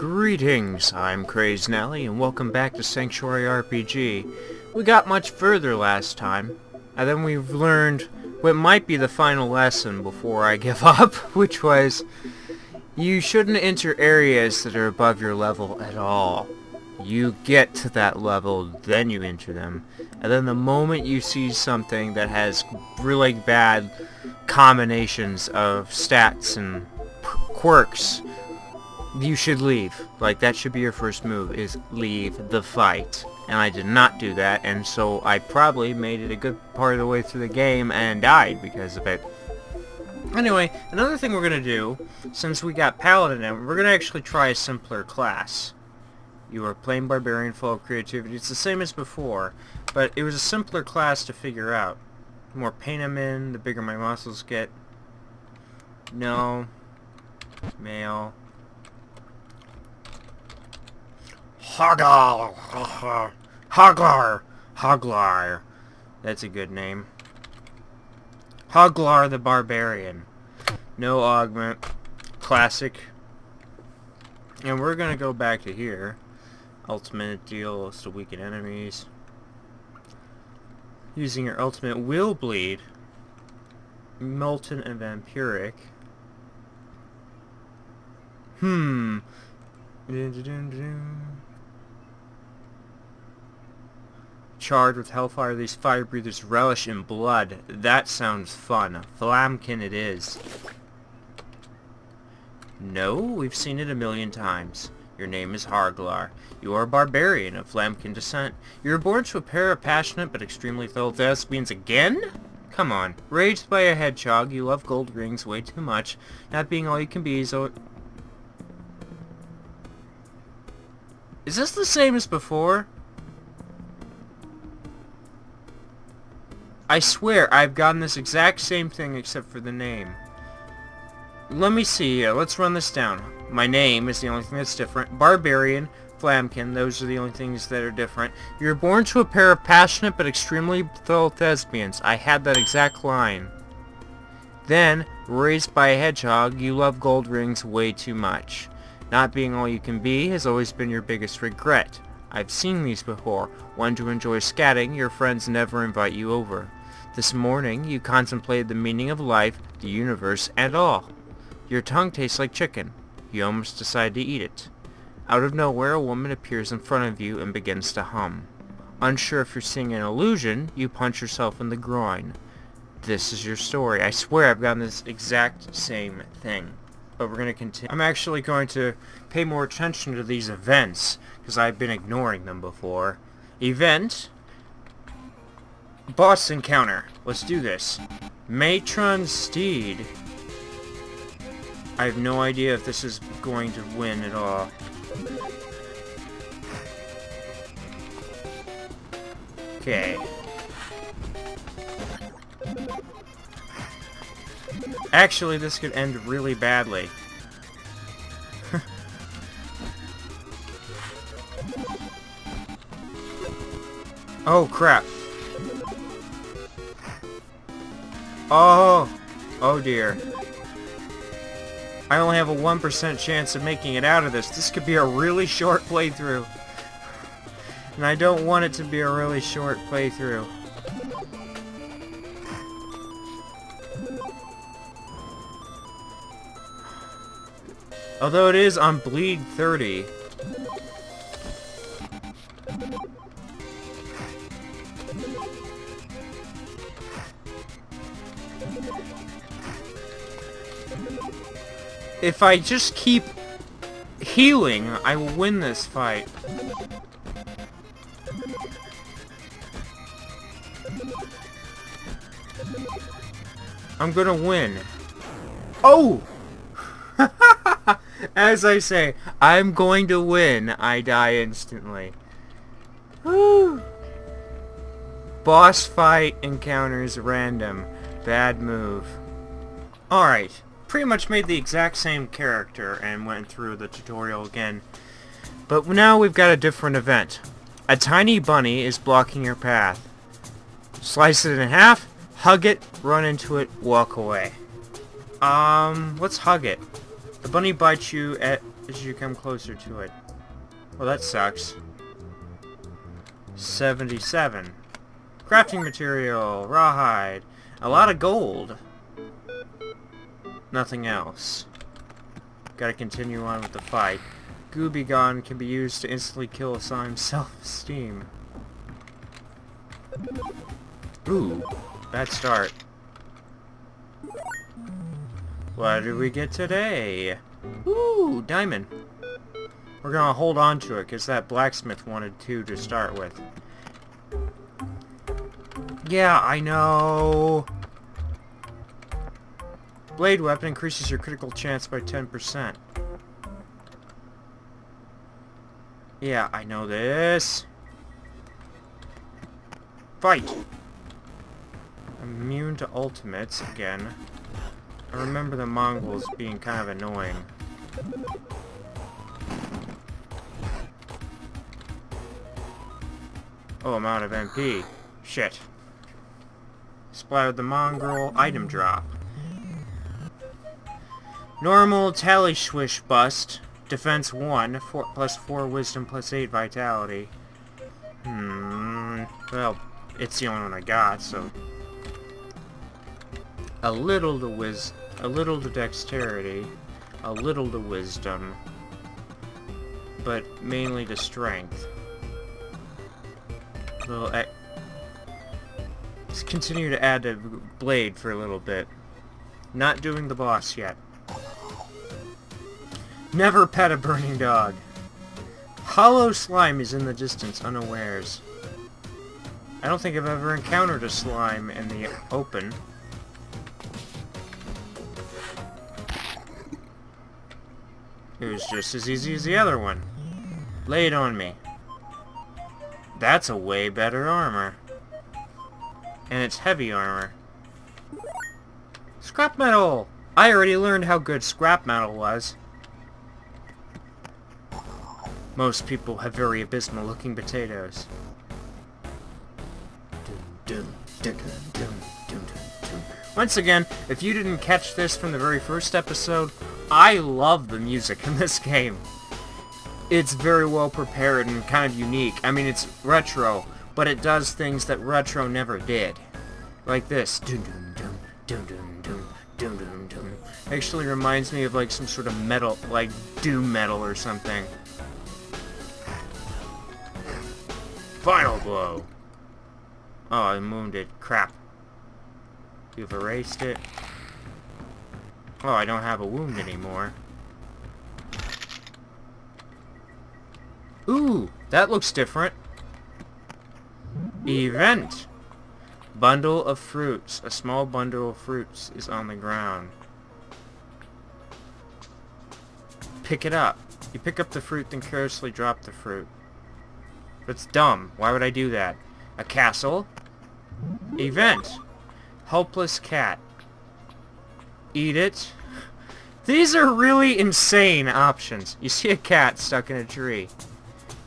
Greetings, I'm Crazed Nelly, and welcome back to SanctuaryRPG. We got much further last time, and then we've learned what might be the final lesson before I give up, which was, you shouldn't enter areas that are above your level at all. You get to that level, then you enter them, and then the moment you see something that has really bad combinations of stats and quirks, you should leave. Like, that should be your first move, is leave the fight. And I did not do that, and so I probably made it a good part of the way through the game and died because of it. Anyway, another thing we're going to do, since we got Paladin in, we're going to actually try a simpler class. You are playing Barbarian full of creativity. It's the same as before, but it was a simpler class to figure out. The more pain I'm in, the bigger my muscles get. No. Male. Hoglar. That's a good name. Hoglar the Barbarian. No augment. Classic. And we're gonna go back to here. Ultimate deals to weaken enemies. Using your ultimate will bleed. Molten and vampiric. Charged with hellfire, these fire breathers relish in blood. That sounds fun. Flamkin it is. No, we've seen it a million times. Your name is Harglar. You are a barbarian of Flamkin descent. You were born to a pair of passionate but extremely thorough thespians again? Come on. Raised by a hedgehog, you love gold rings way too much. Not being all you can be, so... Is this the same as before? I swear I've gotten this exact same thing except for the name. Let me see, let's run this down. My name is the only thing that's different. Barbarian, Flamkin, those are the only things that are different. You're born to a pair of passionate but extremely thorough thespians. I had that exact line. Then, raised by a hedgehog, you love gold rings way too much. Not being all you can be has always been your biggest regret. I've seen these before. One to enjoy scatting, your friends never invite you over. This morning, you contemplated the meaning of life, the universe, and all. Your tongue tastes like chicken. You almost decide to eat it. Out of nowhere, a woman appears in front of you and begins to hum. Unsure if you're seeing an illusion, you punch yourself in the groin. This is your story. I swear I've gotten this exact same thing. But we're going to continue. I'm actually going to pay more attention to these events, because I've been ignoring them before. Event. Boss encounter. Let's do this. Matron Steed. I have no idea if this is going to win at all. Okay. Actually, this could end really badly. Oh, crap. Oh dear. I only have a 1% chance of making it out of this. This could be a really short playthrough. And I don't want it to be a really short playthrough. Although it is on Bleed 30. If I just keep healing, I will win this fight. I'm gonna win. Oh! As I say, I'm going to win. I die instantly. Woo! Boss fight encounters random. Bad move. Alright. Pretty much made the exact same character and went through the tutorial again. But now we've got a different event. A tiny bunny is blocking your path. Slice it in half, hug it, run into it, walk away. Let's hug it. The bunny bites you at as you come closer to it. Well, that sucks. 77. Crafting material, rawhide, a lot of gold. Nothing else. Gotta continue on with the fight. Gooby Gone can be used to instantly kill a slime's self-esteem. Ooh, bad start. What did we get today? Ooh, diamond. We're gonna hold on to it, because that blacksmith wanted two to start with. Yeah, I know. Blade weapon increases your critical chance by 10%. Yeah, I know this. Fight! Immune to ultimates, again. I remember the Mongols being kind of annoying. Oh, I'm out of MP. Shit. Splattered the mongrel. Item drop. Normal tally swish bust. Defense 1. Plus 4 wisdom plus 8 vitality. Well, it's the only one I got, so... A little to dexterity. A little to wisdom. But mainly to strength. Let's continue to add a blade for a little bit. Not doing the boss yet. Never pet a burning dog. Hollow slime is in the distance, unawares. I don't think I've ever encountered a slime in the open. It was just as easy as the other one. Lay it on me. That's a way better armor. And it's heavy armor. Scrap metal! I already learned how good scrap metal was. Most people have very abysmal looking potatoes. Once again, if you didn't catch this from the very first episode, I love the music in this game. It's very well prepared and kind of unique. I mean, it's retro, but it does things that retro never did. Like this. Actually reminds me of like some sort of metal, like doom metal or something. Final blow. Oh, I'm wounded. Crap. You've erased it. Oh, I don't have a wound anymore. Ooh, that looks different. Event. Bundle of fruits. A small bundle of fruits is on the ground. Pick it up. You pick up the fruit, then carelessly drop the fruit. That's dumb. Why would I do that? A castle. Event. Helpless cat. Eat it. These are really insane options. You see a cat stuck in a tree.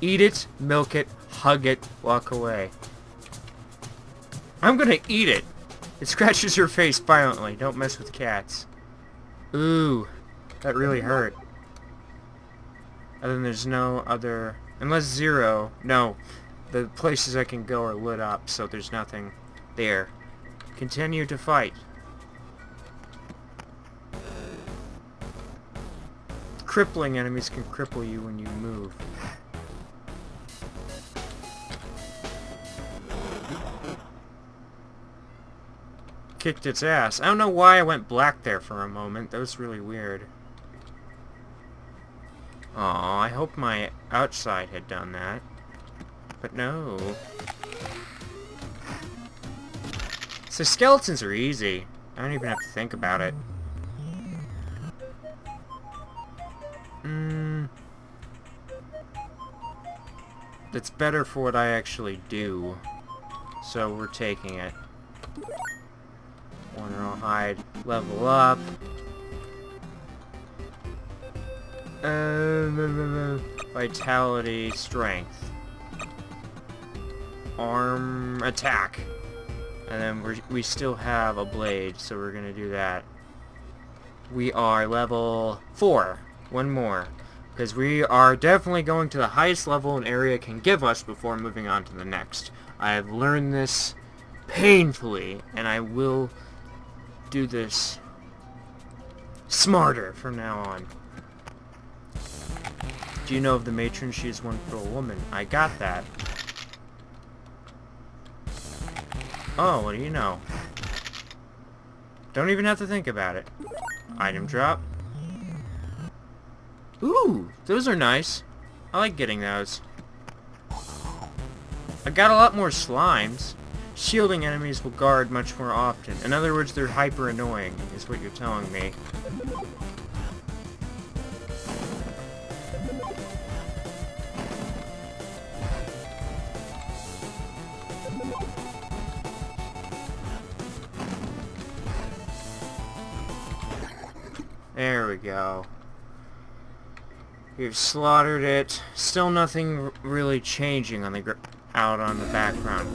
Eat it, milk it, hug it, walk away. I'm gonna eat it. It scratches your face violently. Don't mess with cats. Ooh, that really hurt. And then there's no other... Unless 0. No, the places I can go are lit up, so there's nothing there. Continue to fight. Crippling enemies can cripple you when you move. Kicked its ass. I don't know why I went black there for a moment. That was really weird. Aw, I hope my outside had done that. But no. So skeletons are easy. I don't even have to think about it. That's better for what I actually do. So we're taking it. One raw hide. Level up. Vitality, strength. Arm, attack. And then we still have a blade, so we're gonna do that. We are level 4. One more. Because we are definitely going to the highest level an area can give us before moving on to the next. I have learned this painfully, and I will do this smarter from now on. Do you know of the matron? She's one for a woman. I got that. Oh, what do you know? Don't even have to think about it. Item drop. Ooh, those are nice. I like getting those. I got a lot more slimes. Shielding enemies will guard much more often. In other words, they're hyper annoying, is what you're telling me. There we go. We've slaughtered it. Still nothing really changing on the out on the background.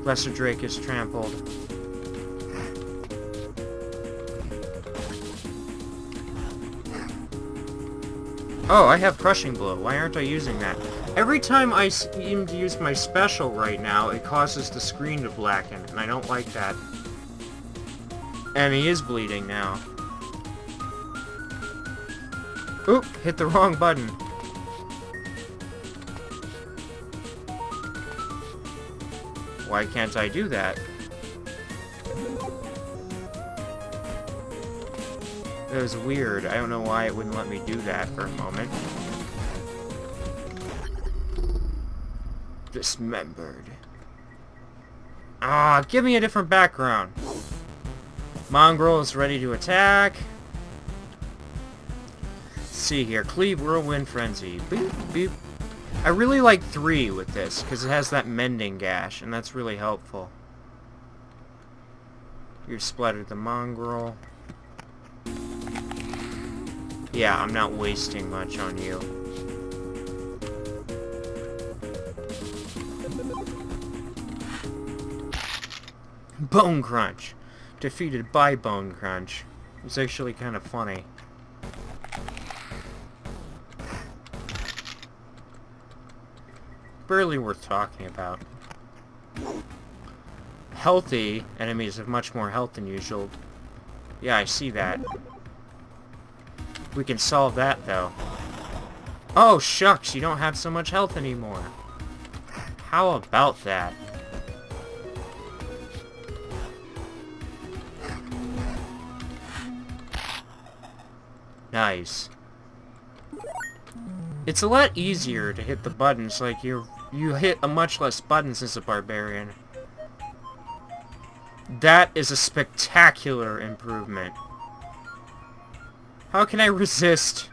Lesser Drake is trampled. Oh, I have Crushing Blow. Why aren't I using that? Every time I seem to use my special right now, it causes the screen to blacken, and I don't like that. And he is bleeding now. Oop, hit the wrong button. Why can't I do that? That was weird. I don't know why it wouldn't let me do that for a moment. Dismembered. Ah, give me a different background. Mongrel is ready to attack. See here, Cleave, Whirlwind, Frenzy. Boop, boop. I really like 3 with this, because it has that mending gash, and that's really helpful. You've splattered the Mongrel. Yeah, I'm not wasting much on you. Bone Crunch. Defeated by Bone Crunch. It's actually kind of funny. Barely worth talking about. Healthy enemies have much more health than usual. Yeah, I see that. We can solve that, though. Oh, shucks, you don't have so much health anymore. How about that? Nice. It's a lot easier to hit the buttons, like you hit a much less buttons as a barbarian. That is a spectacular improvement. How can I resist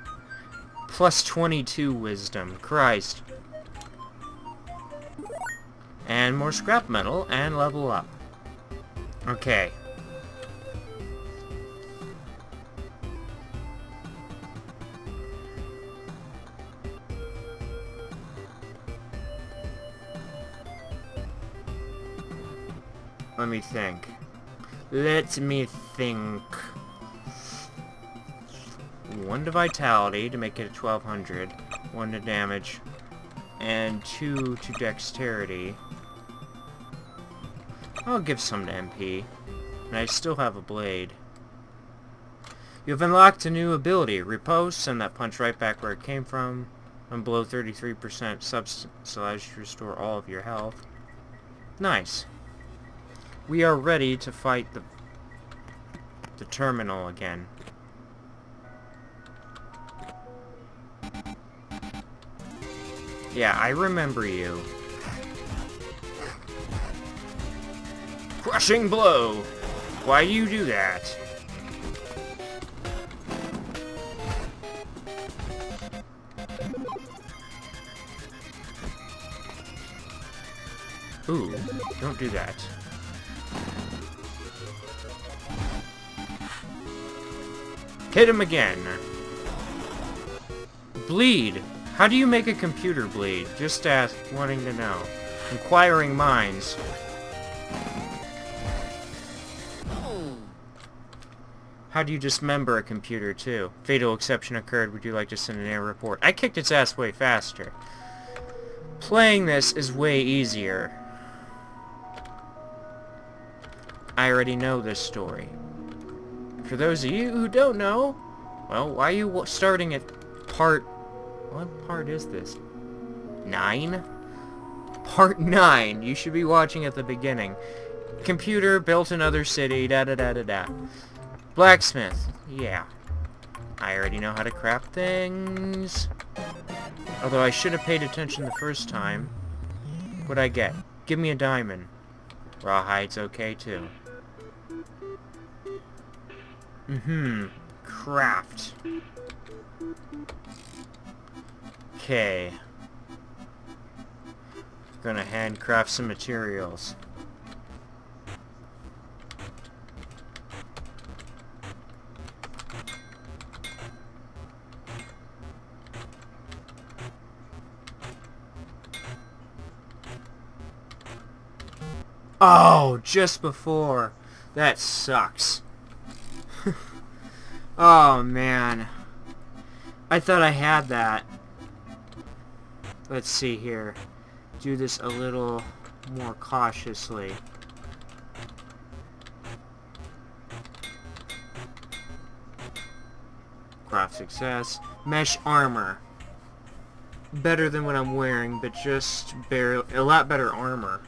plus 22 wisdom? Christ. And more scrap metal, and level up. Okay. Let me think. Let me think. 1 to Vitality to make it a 1200. 1 to Damage. And 2 to Dexterity. I'll give some to MP. And I still have a Blade. You've unlocked a new ability. Repose. Send that punch right back where it came from. When below 33% substance allows you to restore all of your health. Nice. We are ready to fight the terminal again. Yeah, I remember you. Crushing Blow! Why do you do that? Ooh, don't do that. Hit him again. Bleed. How do you make a computer bleed? Just ask, wanting to know. Inquiring minds. How do you dismember a computer, too? Fatal exception occurred. Would you like to send an error report? I kicked its ass way faster. Playing this is way easier. I already know this story. For those of you who don't know, well, why are you starting at part... What part is this? 9? Part 9. You should be watching at the beginning. Computer built another city, da-da-da-da-da. Blacksmith. Yeah. I already know how to craft things. Although I should have paid attention the first time. What'd I get? Give me a diamond. Rawhide's okay, too. Craft. Okay. Gonna handcraft some materials. Oh, just before. That sucks. Oh, man. I thought I had that. Let's see here. Do this a little more cautiously. Craft success. Mesh armor. Better than what I'm wearing, but just barely, a lot better armor.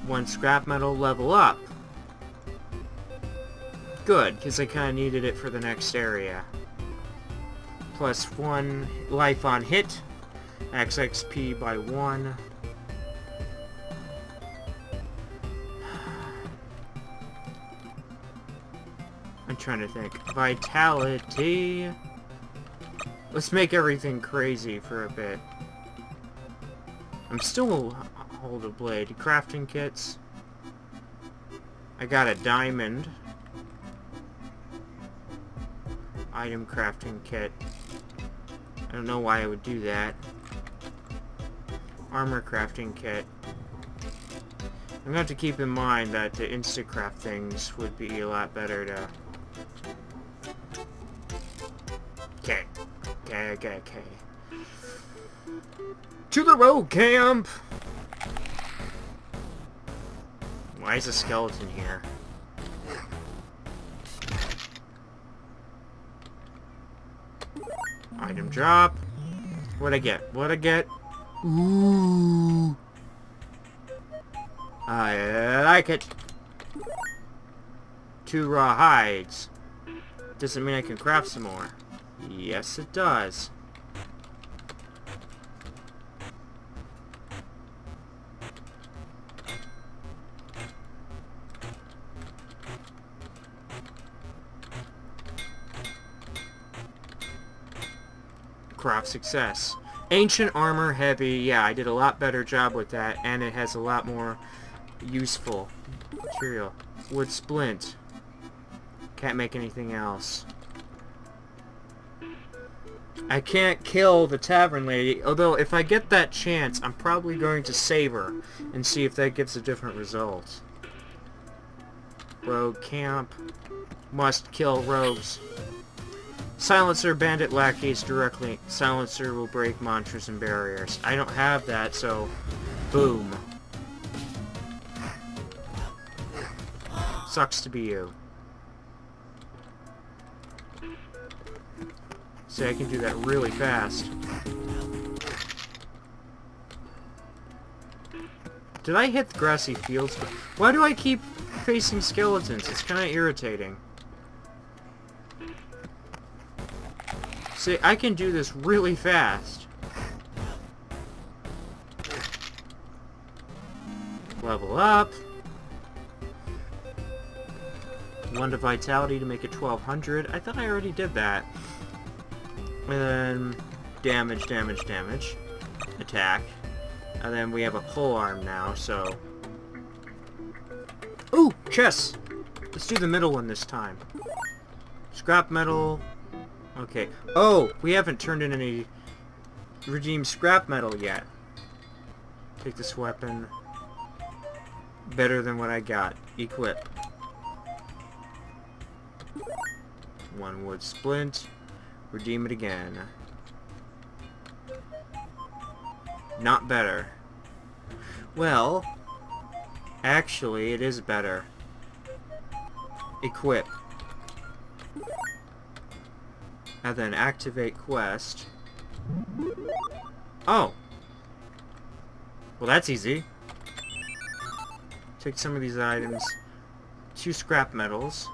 1 scrap metal, level up. Good, because I kind of needed it for the next area. Plus 1 life on hit. Max XP by 1. I'm trying to think. Vitality. Let's make everything crazy for a bit. I'm still... Hold a blade. Crafting kits. I got a diamond. Item crafting kit. I don't know why I would do that. Armor crafting kit. I'm gonna have to keep in mind that the insta-craft things would be a lot better to... Okay. Okay. To the road camp! Why is a skeleton here? Item drop. What'd I get? Ooh. I like it. 2 raw hides. Doesn't mean I can craft some more. Yes, it does. Craft success. Ancient armor heavy. Yeah, I did a lot better job with that, and it has a lot more useful material. Wood splint. Can't make anything else. I can't kill the tavern lady, although if I get that chance, I'm probably going to save her and see if that gives a different result. Rogue camp. Must kill rogues. Silencer bandit lackeys directly. Silencer will break monsters and barriers. I don't have that, so boom. Sucks to be you. See, I can do that really fast. Did I hit the grassy fields? Why do I keep facing skeletons? It's kind of irritating. See, I can do this really fast. Level up. 1 to vitality to make it 1200. I thought I already did that. And then damage. Attack. And then we have a pole arm now, so... Ooh! Chess! Let's do the middle one this time. Scrap metal... Okay. Oh! We haven't turned in any redeemed scrap metal yet. Take this weapon. better than what I got. Equip. 1 wood splint. Redeem it again. Not better. Well, actually, it is better. Equip. And then activate quest. Oh! Well, that's easy. Take some of these items. 2 scrap metals.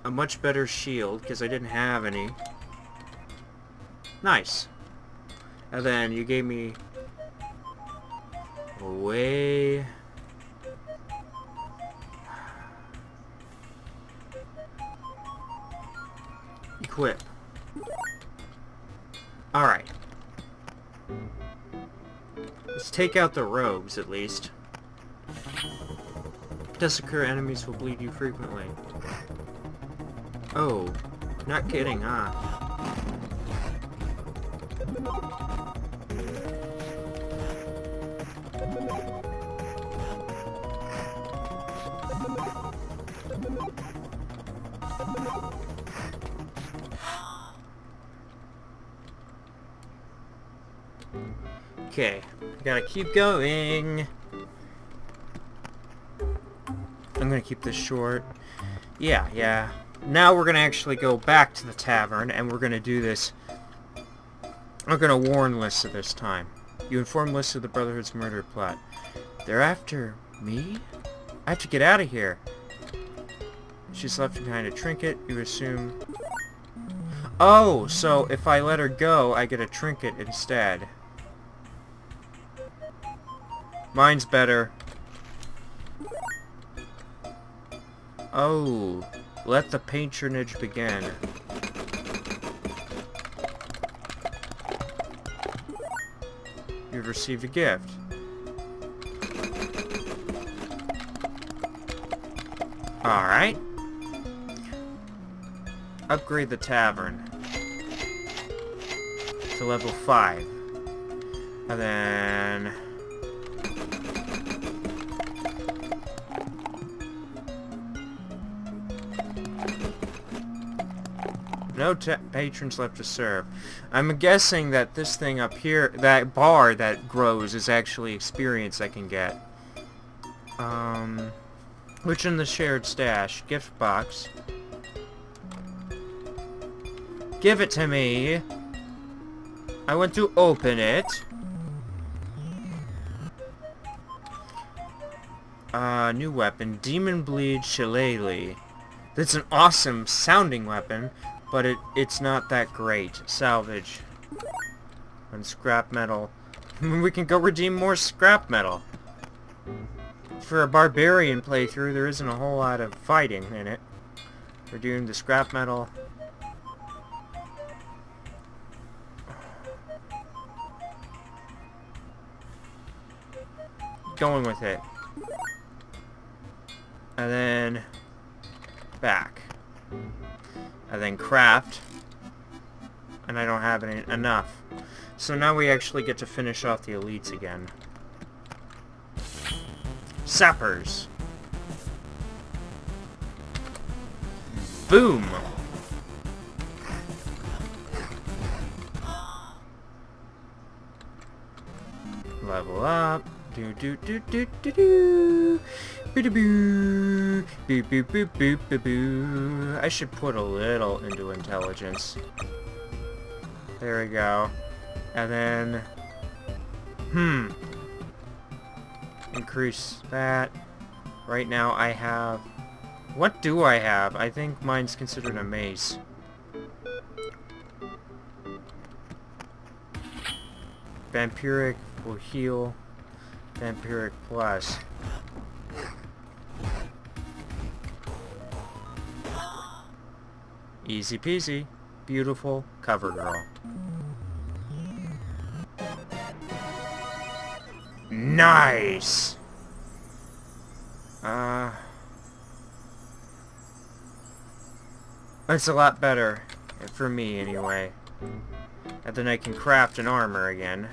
A much better shield, because I didn't have any. Nice. And then you gave me a way... Equip. Alright. Let's take out the rogues, at least. Does occur, enemies will bleed you frequently. Oh, not kidding, huh? Okay, gotta keep going. I'm gonna keep this short. Yeah. Now we're gonna actually go back to the tavern, and we're gonna do this. I'm gonna warn Lissa this time. You inform Lissa of the Brotherhood's murder plot. They're after me? I have to get out of here. She's left behind a trinket. You assume... Oh, so if I let her go, I get a trinket instead. Mine's better. Oh, let the patronage begin. You've received a gift. Alright. Upgrade the tavern to level 5. And then... No patrons left to serve. I'm guessing that this thing up here, that bar that grows, is actually experience I can get. Which in the shared stash? Gift box. Give it to me. I want to open it. New weapon. Demon Bleed Shillelagh. That's an awesome sounding weapon, but it's not that great. Salvage. And scrap metal. We can go redeem more scrap metal. For a barbarian playthrough, there isn't a whole lot of fighting in it. Redeem the scrap metal. Going with it. And then... back. And then craft. And I don't have enough. So now we actually get to finish off the elites again. Sappers. Boom. Level up. Do do do do do do. Boo boo boo boo boo boo boo boo. I should put a little into intelligence. There we go. And then increase that. Right now I have... What do I have? I think mine's considered a mace. Vampiric will heal. Vampiric plus. Easy peasy. Beautiful cover girl. Nice! That's a lot better. For me, anyway. And then I can craft an armor again.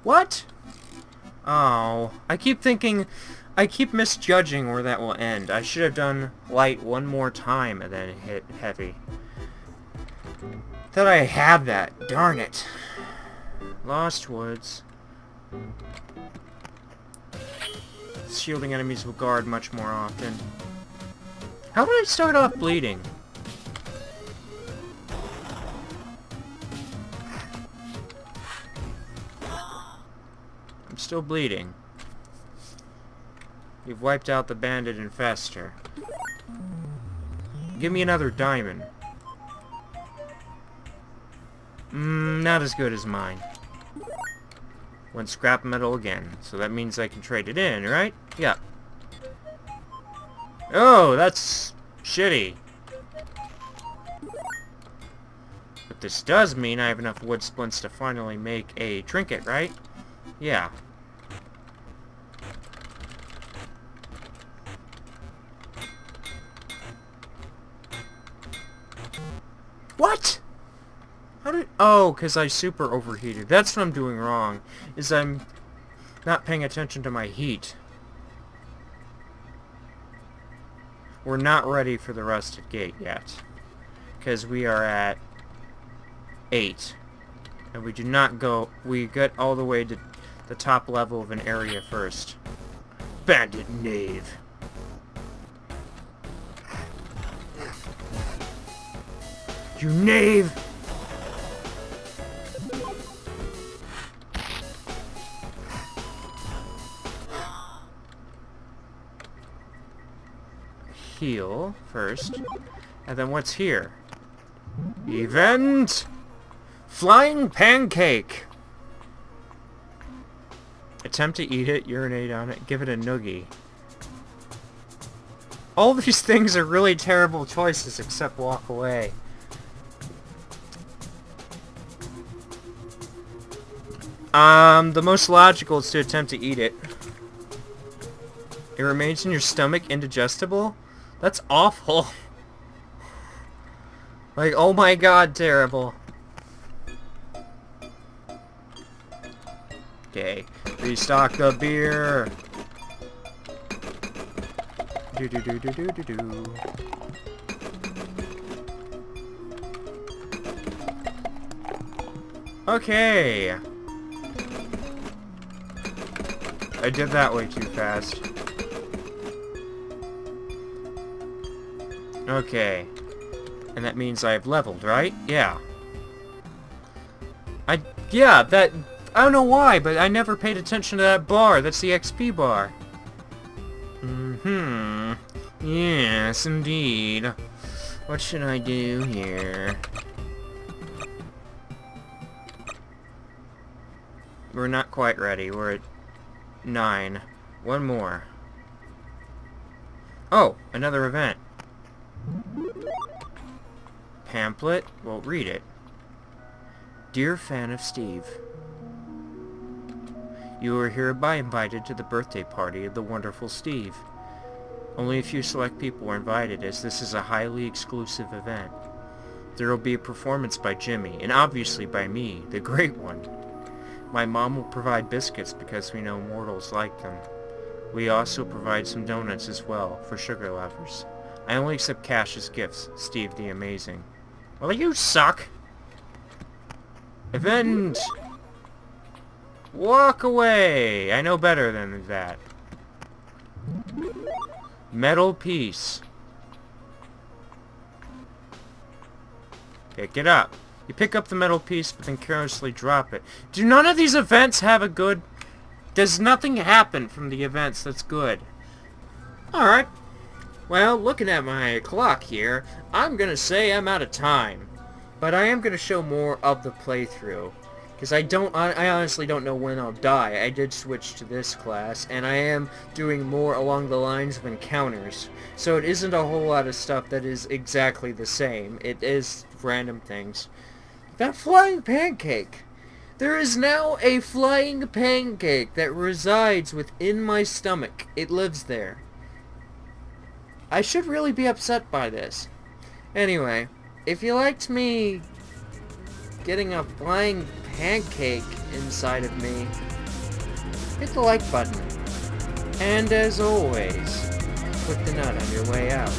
What? Oh, I keep misjudging where that will end. I should have done light one more time and then hit heavy. Thought I had that. Darn it. Lost Woods. Shielding enemies will guard much more often. How did I start off bleeding? I'm still bleeding. You've wiped out the bandit infester. Give me another diamond. Not as good as mine. One scrap metal again. So that means I can trade it in, right? Yeah. Oh, that's shitty. But this does mean I have enough wood splints to finally make a trinket, right? Yeah. What? How did... Oh, because I super overheated. That's what I'm doing wrong. Is I'm not paying attention to my heat. We're not ready for the rusted gate yet. Because we are at 8. And we do not go... We get all the way to the top level of an area first. Bandit knave. You knave! Heal first. And then what's here? Event! Flying Pancake! Attempt to eat it, urinate on it, give it a noogie. All these things are really terrible choices except walk away. The most logical is to attempt to eat it. It remains in your stomach indigestible? That's awful. Like, oh my god, terrible. Okay, restock the beer. Do do do do do do do. Okay. I did that way too fast. Okay. And that means I've leveled, right? Yeah. Yeah, that... I don't know why, but I never paid attention to that bar. That's the XP bar. Mm-hmm. Yes, indeed. What should I do here? We're not quite ready. We're at 9. One more. Oh, another event. Pamphlet? Well, read it. Dear fan of Steve, you are hereby invited to the birthday party of the wonderful Steve. Only a few select people are invited, as this is a highly exclusive event. There will be a performance by Jimmy, and obviously by me, the Great One. My mom will provide biscuits because we know mortals like them. We also provide some donuts as well, for sugar lovers. I only accept cash as gifts, Steve the Amazing. Well, you suck! Event! Walk away! I know better than that. Metal piece. Pick it up. You pick up the metal piece, but then carelessly drop it. Do none of these events have a good... Does nothing happen from the events that's good? Alright. Well, looking at my clock here, I'm gonna say I'm out of time. But I am gonna show more of the playthrough. Because I honestly don't know when I'll die. I did switch to this class, and I am doing more along the lines of encounters. So it isn't a whole lot of stuff that is exactly the same. It is random things. That flying pancake! There is now a flying pancake that resides within my stomach. It lives there. I should really be upset by this. Anyway, if you liked me getting a flying pancake inside of me, hit the like button. And as always, click the nut on your way out.